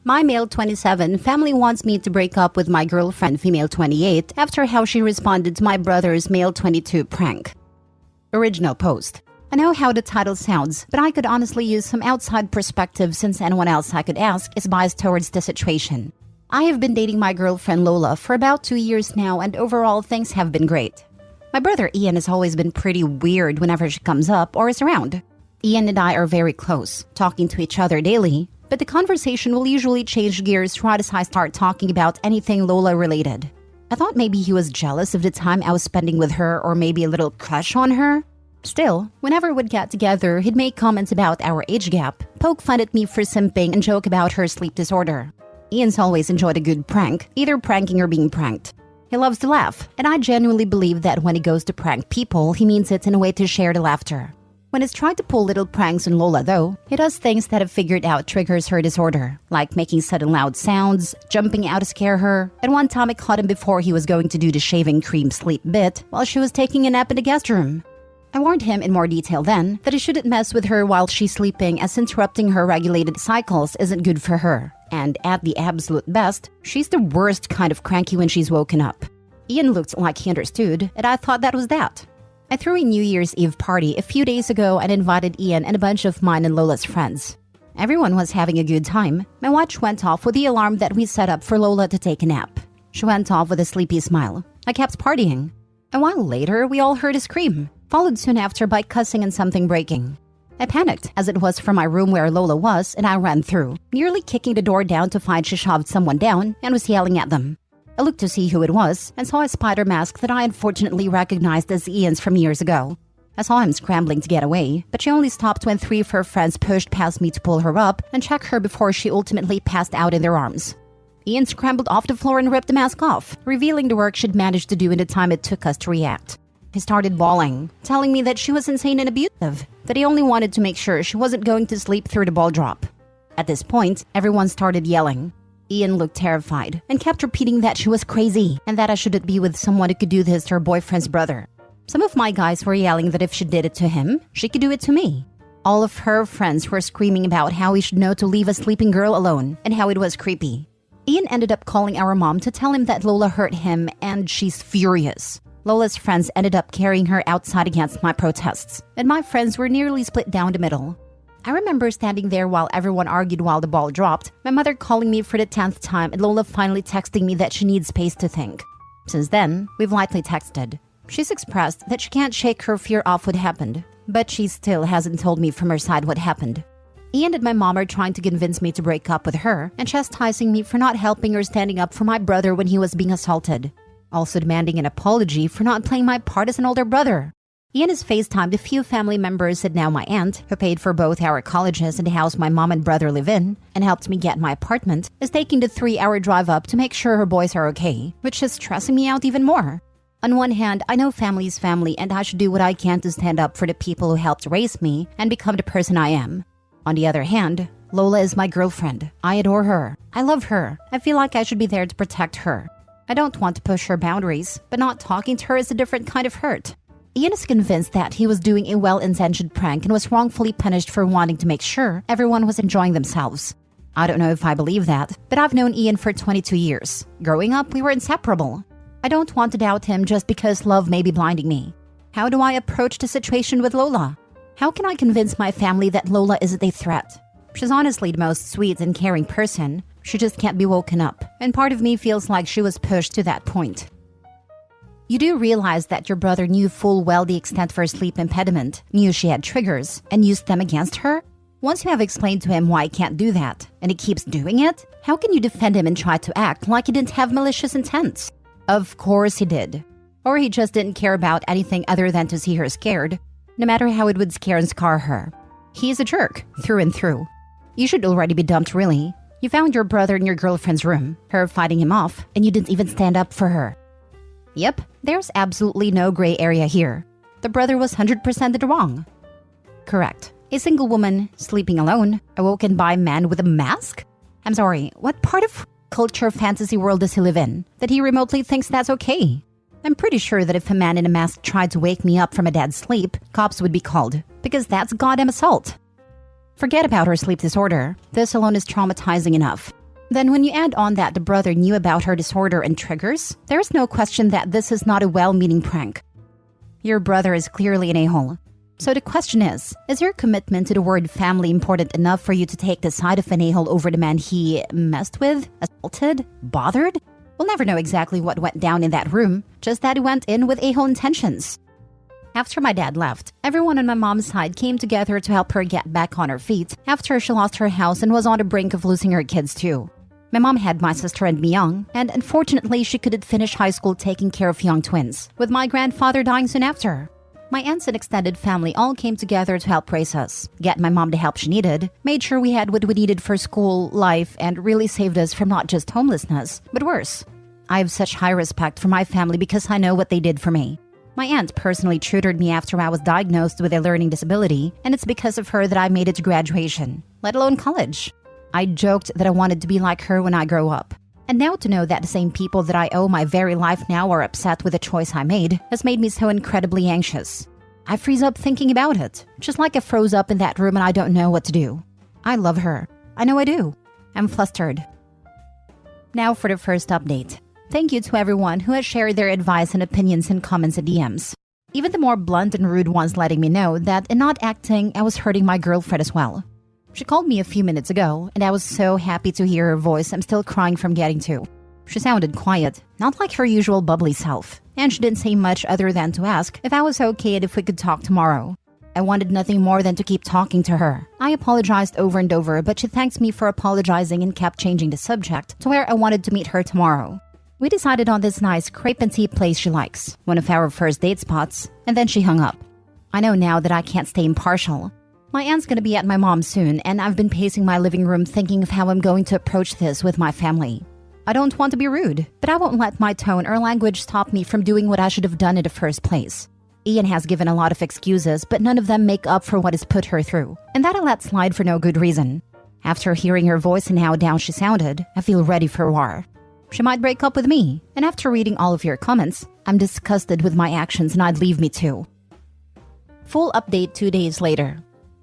My male 27 family wants me to break up with my girlfriend female 28 after how she responded to my brother's male 22 prank. Original post. I know how the title sounds, but I could honestly use some outside perspective since anyone else I could ask is biased towards the situation. I have been dating my girlfriend Lola for about 2 years now, and overall things have been great. My brother Ian has always been pretty weird whenever she comes up or is around. Ian and I are very close, talking to each other daily, but the conversation will usually change gears right as I start talking about anything Lola related. I thought maybe he was jealous of the time I was spending with her, or maybe a little crush on her. Still, whenever we'd get together, he'd make comments about our age gap, poke fun at me for simping, and joke about her sleep disorder. Ian's always enjoyed a good prank, either pranking or being pranked. He loves to laugh, and I genuinely believe that when he goes to prank people, he means it in a way to share the laughter. When he's trying to pull little pranks on Lola though, he does things that I've figured out triggers her disorder, like making sudden loud sounds, jumping out to scare her, and one time I caught him before he was going to do the shaving cream sleep bit while she was taking a nap in the guest room. I warned him in more detail then that he shouldn't mess with her while she's sleeping, as interrupting her regulated cycles isn't good for her, and at the absolute best, she's the worst kind of cranky when she's woken up. Ian looked like he understood, and I thought that was that. I threw a New Year's Eve party a few days ago and invited Ian and a bunch of mine and Lola's friends. Everyone was having a good time. My watch went off with the alarm that we set up for Lola to take a nap. She went off with a sleepy smile. I kept partying. A while later, we all heard a scream, followed soon after by cussing and something breaking. I panicked, as it was from my room where Lola was, and I ran through, nearly kicking the door down to find she shoved someone down and was yelling at them. I looked to see who it was and saw a spider mask that I unfortunately recognized as Ian's from years ago. I saw him scrambling to get away, but she only stopped when 3 of her friends pushed past me to pull her up and check her before she ultimately passed out in their arms. Ian scrambled off the floor and ripped the mask off, revealing the work she'd managed to do in the time it took us to react. He started bawling, telling me that she was insane and abusive, that he only wanted to make sure she wasn't going to sleep through the ball drop. At this point, everyone started yelling. Ian looked terrified and kept repeating that she was crazy and that I shouldn't be with someone who could do this to her boyfriend's brother. Some of my guys were yelling that if she did it to him, she could do it to me. All of her friends were screaming about how he should know to leave a sleeping girl alone and how it was creepy. Ian ended up calling our mom to tell him that Lola hurt him, and she's furious. Lola's friends ended up carrying her outside against my protests, and my friends were nearly split down the middle. I remember standing there while everyone argued while the ball dropped, my mother calling me for the 10th time, and Lola finally texting me that she needs space to think. Since then, we've lightly texted. She's expressed that she can't shake her fear off what happened, but she still hasn't told me from her side what happened. Ian and my mom are trying to convince me to break up with her and chastising me for not helping or standing up for my brother when he was being assaulted. Also demanding an apology for not playing my part as an older brother. Ian has FaceTimed a few family members, and now my aunt, who paid for both our colleges and the house my mom and brother live in, and helped me get my apartment, is taking the 3-hour drive up to make sure her boys are okay, which is stressing me out even more. On one hand, I know family is family, and I should do what I can to stand up for the people who helped raise me and become the person I am. On the other hand, Lola is my girlfriend. I adore her. I love her. I feel like I should be there to protect her. I don't want to push her boundaries, but not talking to her is a different kind of hurt. Ian is convinced that he was doing a well-intentioned prank and was wrongfully punished for wanting to make sure everyone was enjoying themselves. I don't know if I believe that, but I've known Ian for 22 years. Growing up, we were inseparable. I don't want to doubt him just because love may be blinding me. How do I approach the situation with Lola? How can I convince my family that Lola isn't a threat? She's honestly the most sweet and caring person. She just can't be woken up, and part of me feels like she was pushed to that point. You do realize that your brother knew full well the extent of her sleep impediment, knew she had triggers, and used them against her? Once you have explained to him why he can't do that, and he keeps doing it, how can you defend him and try to act like he didn't have malicious intents? Of course he did. Or he just didn't care about anything other than to see her scared, no matter how it would scare and scar her. He is a jerk, through and through. You should already be dumped, really. You found your brother in your girlfriend's room, her fighting him off, and you didn't even stand up for her. Yep, there's absolutely no gray area here. The brother was 100% in the wrong. Correct. A single woman, sleeping alone, awoken by a man with a mask? I'm sorry, what part of culture fantasy world does he live in that he remotely thinks that's okay? I'm pretty sure that if a man in a mask tried to wake me up from a dead sleep, cops would be called, because that's goddamn assault. Forget about her sleep disorder. This alone is traumatizing enough. Then when you add on that the brother knew about her disorder and triggers, there is no question that this is not a well-meaning prank. Your brother is clearly an a-hole. So the question is your commitment to the word family important enough for you to take the side of an a-hole over the man he messed with, assaulted, bothered? We'll never know exactly what went down in that room, just that he went in with a-hole intentions. After my dad left, everyone on my mom's side came together to help her get back on her feet after she lost her house and was on the brink of losing her kids too. My mom had my sister and me young, and unfortunately she couldn't finish high school taking care of young twins, with my grandfather dying soon after. My aunts and extended family all came together to help raise us, get my mom the help she needed, made sure we had what we needed for school, life, and really saved us from not just homelessness, but worse. I have such high respect for my family because I know what they did for me. My aunt personally tutored me after I was diagnosed with a learning disability, and it's because of her that I made it to graduation, let alone college. I joked that I wanted to be like her when I grow up. And now to know that the same people that I owe my very life now are upset with the choice I made has made me so incredibly anxious. I freeze up thinking about it, just like I froze up in that room and I don't know what to do. I love her. I know I do. I'm flustered. Now for the first update. Thank you to everyone who has shared their advice and opinions in comments and DMs. Even the more blunt and rude ones letting me know that in not acting, I was hurting my girlfriend as well. She called me a few minutes ago, and I was so happy to hear her voice I'm still crying from getting to. She sounded quiet, not like her usual bubbly self, and she didn't say much other than to ask if I was okay and if we could talk tomorrow. I wanted nothing more than to keep talking to her. I apologized over and over, but she thanked me for apologizing and kept changing the subject to where I wanted to meet her tomorrow. We decided on this nice crepe and tea place she likes, one of our first date spots, and then she hung up. I know now that I can't stay impartial. My aunt's gonna be at my mom's soon, and I've been pacing my living room thinking of how I'm going to approach this with my family. I don't want to be rude, but I won't let my tone or language stop me from doing what I should have done in the first place. Ian has given a lot of excuses, but none of them make up for what has put her through, and that I let slide for no good reason. After hearing her voice and how down she sounded, I feel ready for war. She might break up with me, and after reading all of your comments, I'm disgusted with my actions and I'd leave me too. Full update 2 days later.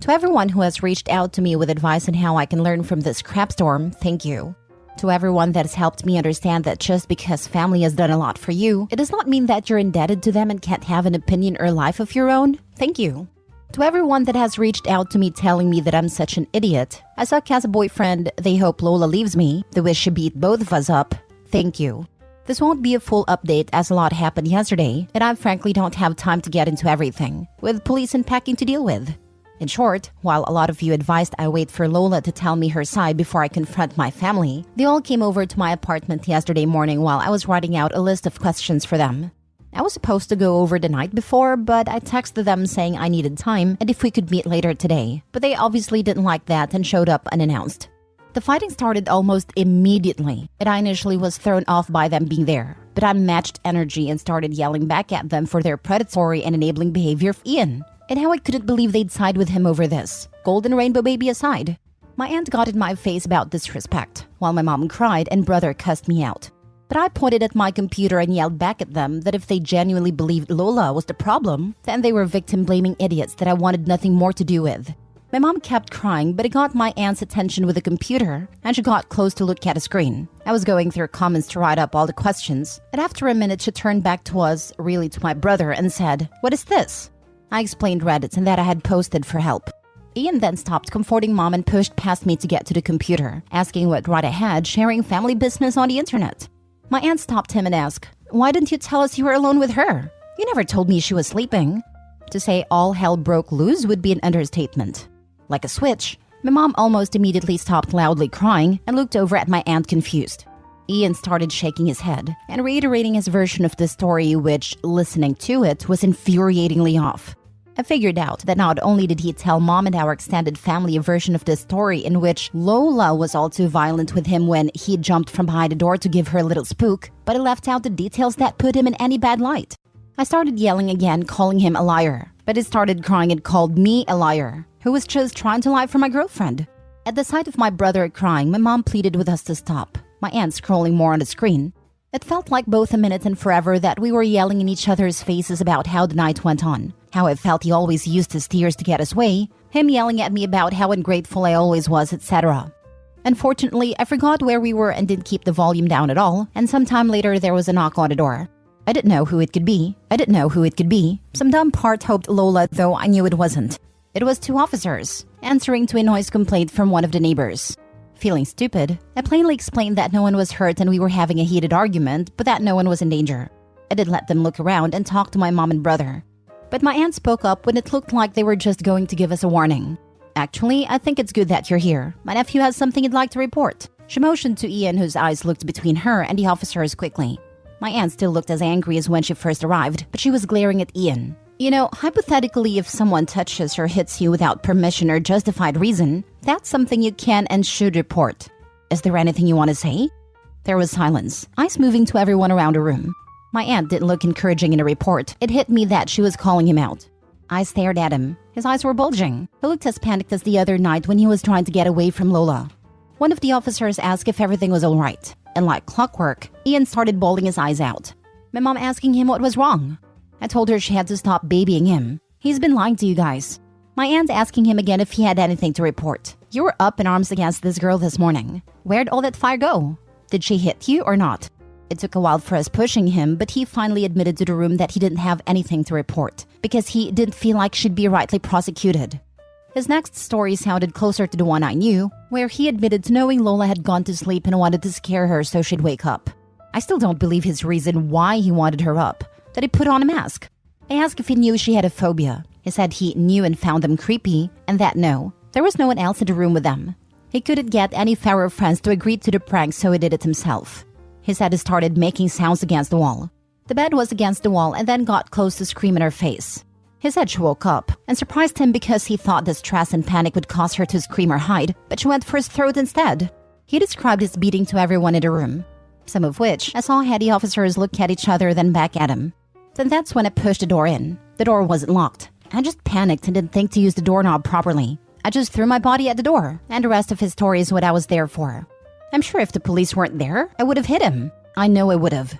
To everyone who has reached out to me with advice on how I can learn from this crap storm, thank you. To everyone that has helped me understand that just because family has done a lot for you, it does not mean that you're indebted to them and can't have an opinion or life of your own, thank you. To everyone that has reached out to me telling me that I'm such an idiot, I suck as a boyfriend, they hope Lola leaves me, they wish she beat both of us up, thank you. This won't be a full update as a lot happened yesterday, and I frankly don't have time to get into everything, with police and packing to deal with. In short, while a lot of you advised I wait for Lola to tell me her side before I confront my family, they all came over to my apartment yesterday morning while I was writing out a list of questions for them. I was supposed to go over the night before, but I texted them saying I needed time and if we could meet later today, but they obviously didn't like that and showed up unannounced. The fighting started almost immediately, and I initially was thrown off by them being there, but I matched energy and started yelling back at them for their predatory and enabling behavior of Ian. And how I couldn't believe they'd side with him over this, golden rainbow baby aside. My aunt got in my face about disrespect, while my mom cried and brother cussed me out. But I pointed at my computer and yelled back at them that if they genuinely believed Lola was the problem, then they were victim-blaming idiots that I wanted nothing more to do with. My mom kept crying, but it got my aunt's attention with the computer, and she got close to look at the screen. I was going through comments to write up all the questions, and after a minute she turned back to us, really to my brother, and said, "What is this?" I explained Reddit and that I had posted for help. Ian then stopped comforting mom and pushed past me to get to the computer, asking what right I had sharing family business on the internet. My aunt stopped him and asked, "Why didn't you tell us you were alone with her? You never told me she was sleeping." To say all hell broke loose would be an understatement. Like a switch, my mom almost immediately stopped loudly crying and looked over at my aunt confused. Ian started shaking his head and reiterating his version of the story, which, listening to it, was infuriatingly off. I figured out that not only did he tell mom and our extended family a version of the story in which Lola was all too violent with him when he jumped from behind the door to give her a little spook, but he left out the details that put him in any bad light. I started yelling again, calling him a liar, but he started crying and called me a liar, who was just trying to lie for my girlfriend. At the sight of my brother crying, my mom pleaded with us to stop, my aunt scrolling more on the screen. It felt like both a minute and forever that we were yelling in each other's faces about how the night went on, how I felt he always used his tears to get his way, him yelling at me about how ungrateful I always was, etc. Unfortunately, I forgot where we were and didn't keep the volume down at all, and sometime later there was a knock on the door. I didn't know who it could be. Some dumb part hoped Lola, though I knew it wasn't. It was 2 officers, answering to a noise complaint from one of the neighbors. Feeling stupid, I plainly explained that no one was hurt and we were having a heated argument, but that no one was in danger. I did let them look around and talk to my mom and brother. But my aunt spoke up when it looked like they were just going to give us a warning. Actually, I think it's good that you're here. My nephew has something he'd like to report. She motioned to Ian, whose eyes looked between her and the officers quickly. My aunt still looked as angry as when she first arrived, but she was glaring at Ian. You know, hypothetically, if someone touches or hits you without permission or justified reason, that's something you can and should report. Is there anything you want to say? There was silence, eyes moving to everyone around the room. My aunt didn't look encouraging in a report. It hit me that she was calling him out. I stared at him. His eyes were bulging. He looked as panicked as the other night when he was trying to get away from Lola. One of the officers asked if everything was all right, and like clockwork, Ian started bawling his eyes out. My mom asking him what was wrong. I told her she had to stop babying him. He's been lying to you guys. My aunt asking him again if he had anything to report. You were up in arms against this girl this morning. Where'd all that fire go? Did she hit you or not? It took a while for us pushing him, but he finally admitted to the room that he didn't have anything to report because he didn't feel like she'd be rightly prosecuted. His next story sounded closer to the one I knew, where he admitted to knowing Lola had gone to sleep and wanted to scare her so she'd wake up. I still don't believe his reason why he wanted her up. That he put on a mask. I asked if he knew she had a phobia. He said he knew and found them creepy, and that no, there was no one else in the room with them. He couldn't get any fewer friends to agree to the prank, so he did it himself. He said he started making sounds against the wall. The bed was against the wall and then got close to scream in her face. He said she woke up and surprised him because he thought the stress and panic would cause her to scream or hide, but she went for his throat instead. He described his beating to everyone in the room, some of which I saw had the officers look at each other then back at him. Then that's when I pushed the door in. The door wasn't locked. I just panicked and didn't think to use the doorknob properly. I just threw my body at the door, and the rest of his story is what I was there for. I'm sure if the police weren't there, I would have hit him. I know I would have.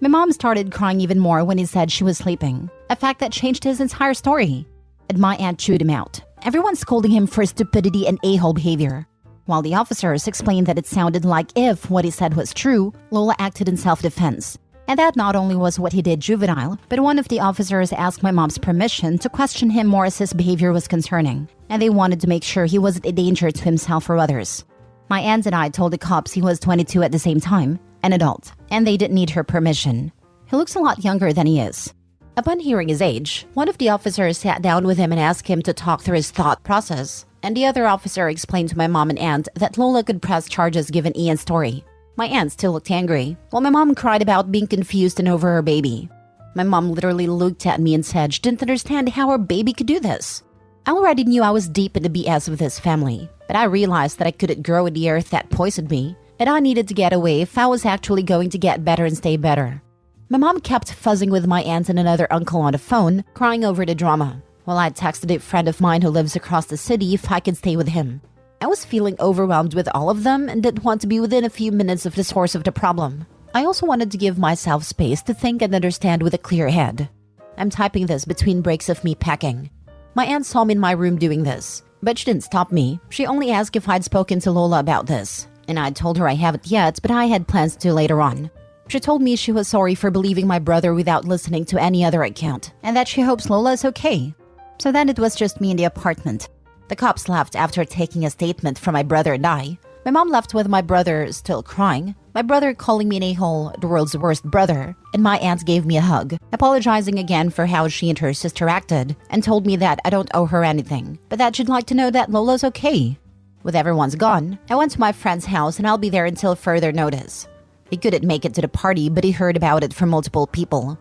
My mom started crying even more when he said she was sleeping, a fact that changed his entire story. And my aunt chewed him out, everyone scolding him for stupidity and a-hole behavior. While the officers explained that it sounded like if what he said was true, Lola acted in self-defense. And that not only was what he did juvenile, but one of the officers asked my mom's permission to question him more as his behavior was concerning, and they wanted to make sure he wasn't a danger to himself or others. My aunt and I told the cops he was 22 at the same time, an adult, and they didn't need her permission. He looks a lot younger than he is. Upon hearing his age, one of the officers sat down with him and asked him to talk through his thought process, and the other officer explained to my mom and aunt that Lola could press charges given Ian's story. My aunt still looked angry, while my mom cried about being confused and over her baby. My mom literally looked at me and said she didn't understand how her baby could do this. I already knew I was deep in the BS with this family, but I realized that I couldn't grow in the earth that poisoned me, and I needed to get away if I was actually going to get better and stay better. My mom kept fuzzing with my aunt and another uncle on the phone, crying over the drama, while I texted a friend of mine who lives across the city if I could stay with him. I was feeling overwhelmed with all of them and didn't want to be within a few minutes of the source of the problem. I also wanted to give myself space to think and understand with a clear head. I'm typing this between breaks of me packing. My aunt saw me in my room doing this, but she didn't stop me. She only asked if I'd spoken to Lola about this, and I told her I haven't yet, but I had plans to later on. She told me she was sorry for believing my brother without listening to any other account, and that she hopes Lola is okay. So then it was just me in the apartment. The cops left after taking a statement from my brother and I. My mom left with my brother still crying, my brother calling me an a-hole, the world's worst brother, and my aunt gave me a hug, apologizing again for how she and her sister acted, and told me that I don't owe her anything, but that she'd like to know that Lola's okay. With everyone's gone, I went to my friend's house and I'll be there until further notice. He couldn't make it to the party, but he heard about it from multiple people.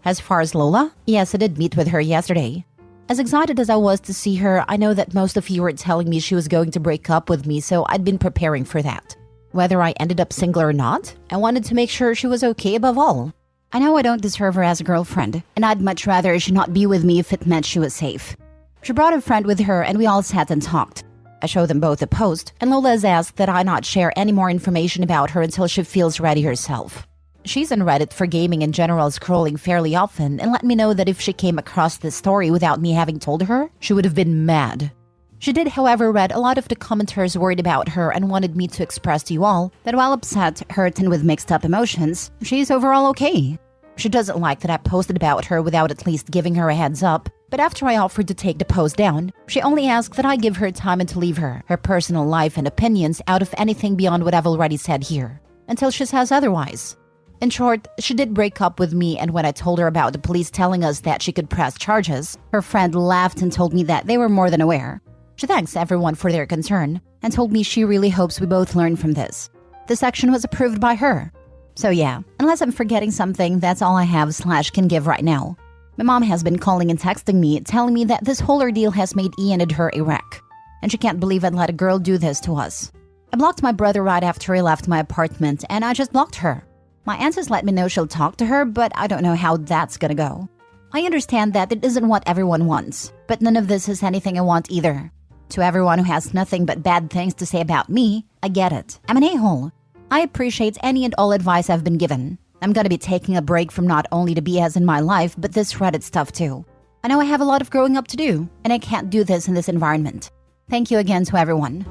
As far as Lola, yes, I did meet with her yesterday. As excited as I was to see her, I know that most of you were telling me she was going to break up with me, so I'd been preparing for that. Whether I ended up single or not, I wanted to make sure she was okay above all. I know I don't deserve her as a girlfriend, and I'd much rather she not be with me if it meant she was safe. She brought a friend with her and we all sat and talked. I showed them both the post, and Lola has asked that I not share any more information about her until she feels ready herself. she's on Reddit for gaming in general, scrolling fairly often, and let me know that if she came across this story without me having told her, she would have been mad. She did, however, read a lot of the commenters worried about her and wanted me to express to you all that while upset, hurt, and with mixed up emotions, she's overall okay. She doesn't like that I posted about her without at least giving her a heads up, but after I offered to take the post down, she only asked that I give her time and to leave her personal life and opinions out of anything beyond what I've already said here, until she says otherwise. In short, she did break up with me, and when I told her about the police telling us that she could press charges, her friend laughed and told me that they were more than aware. She thanks everyone for their concern and told me she really hopes we both learn from this. This action was approved by her. So yeah, unless I'm forgetting something, that's all I have/can give right now. My mom has been calling and texting me, telling me that this whole ordeal has made Ian and her a wreck, and she can't believe I'd let a girl do this to us. I blocked my brother right after he left my apartment, and I just blocked her. My aunt has let me know she'll talk to her, but I don't know how that's gonna go. I understand that it isn't what everyone wants, but none of this is anything I want either. To everyone who has nothing but bad things to say about me, I get it. I'm an a-hole. I appreciate any and all advice I've been given. I'm gonna be taking a break from not only the BS in my life, but this Reddit stuff too. I know I have a lot of growing up to do, and I can't do this in this environment. Thank you again to everyone.